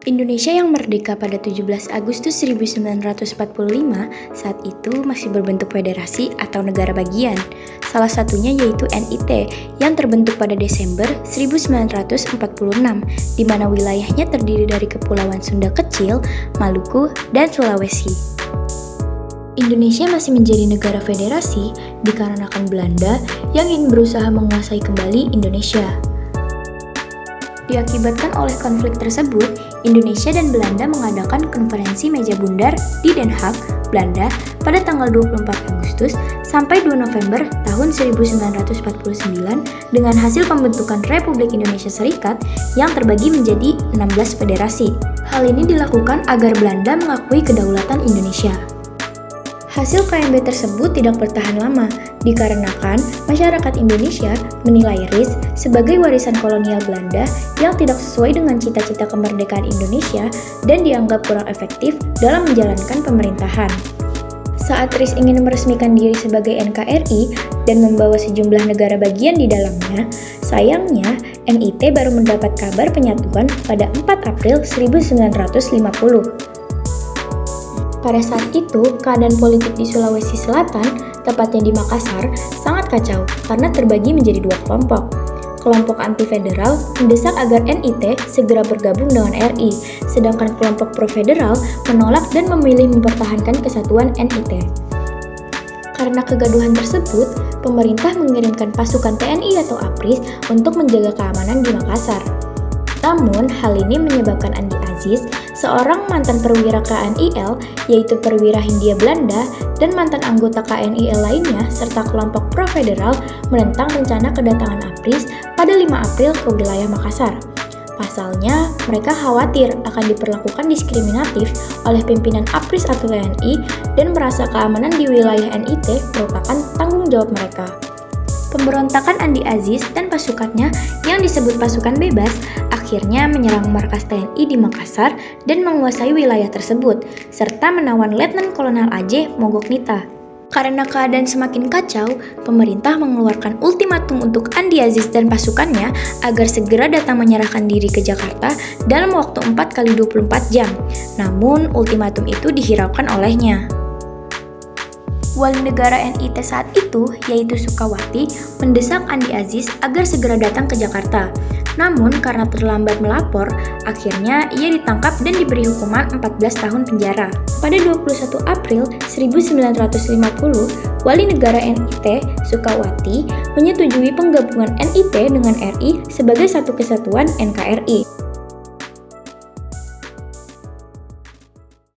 Indonesia yang merdeka pada 17 Agustus 1945 saat itu masih berbentuk federasi atau negara bagian. Salah satunya yaitu NIT yang terbentuk pada Desember 1946, di mana wilayahnya terdiri dari Kepulauan Sunda Kecil, Maluku, dan Sulawesi. Indonesia masih menjadi negara federasi dikarenakan Belanda yang ingin berusaha menguasai kembali Indonesia. Diakibatkan oleh konflik tersebut, Indonesia dan Belanda mengadakan konferensi meja bundar di Den Haag, Belanda pada tanggal 24 Agustus sampai 2 November tahun 1949 dengan hasil pembentukan Republik Indonesia Serikat yang terbagi menjadi 16 federasi. Hal ini dilakukan agar Belanda mengakui kedaulatan Indonesia. Hasil KMB tersebut tidak bertahan lama, dikarenakan masyarakat Indonesia menilai RIS sebagai warisan kolonial Belanda yang tidak sesuai dengan cita-cita kemerdekaan Indonesia dan dianggap kurang efektif dalam menjalankan pemerintahan. Saat RIS ingin meresmikan diri sebagai NKRI dan membawa sejumlah negara bagian di dalamnya, sayangnya NIT baru mendapat kabar penyatuan pada 4 April 1950. Pada saat itu, keadaan politik di Sulawesi Selatan, tepatnya di Makassar, sangat kacau karena terbagi menjadi dua kelompok. Kelompok anti-federal mendesak agar NIT segera bergabung dengan RI, sedangkan kelompok pro-federal menolak dan memilih mempertahankan kesatuan NIT. Karena kegaduhan tersebut, pemerintah mengirimkan pasukan TNI atau APRIS untuk menjaga keamanan di Makassar. Namun, hal ini menyebabkan Andi Aziz, seorang mantan perwira KNIL, yaitu perwira Hindia Belanda, dan mantan anggota KNIL lainnya, serta kelompok pro-federal menentang rencana kedatangan APRIS pada 5 April ke wilayah Makassar. Pasalnya, mereka khawatir akan diperlakukan diskriminatif oleh pimpinan APRIS atau TNI dan merasa keamanan di wilayah NIT merupakan tanggung jawab mereka. Pemberontakan Andi Aziz dan pasukannya yang disebut pasukan bebas akhirnya menyerang markas TNI di Makassar dan menguasai wilayah tersebut, serta menawan Letnan Kolonel AJ Mogok Nita. Karena keadaan semakin kacau, pemerintah mengeluarkan ultimatum untuk Andi Aziz dan pasukannya agar segera datang menyerahkan diri ke Jakarta dalam waktu 4x24 jam. Namun, ultimatum itu dihiraukan olehnya. Wali negara NIT saat itu, yaitu Sukawati, mendesak Andi Aziz agar segera datang ke Jakarta. Namun, karena terlambat melapor, akhirnya ia ditangkap dan diberi hukuman 14 tahun penjara. Pada 21 April 1950, Wali negara NIT, Sukawati, menyetujui penggabungan NIT dengan RI sebagai satu kesatuan NKRI.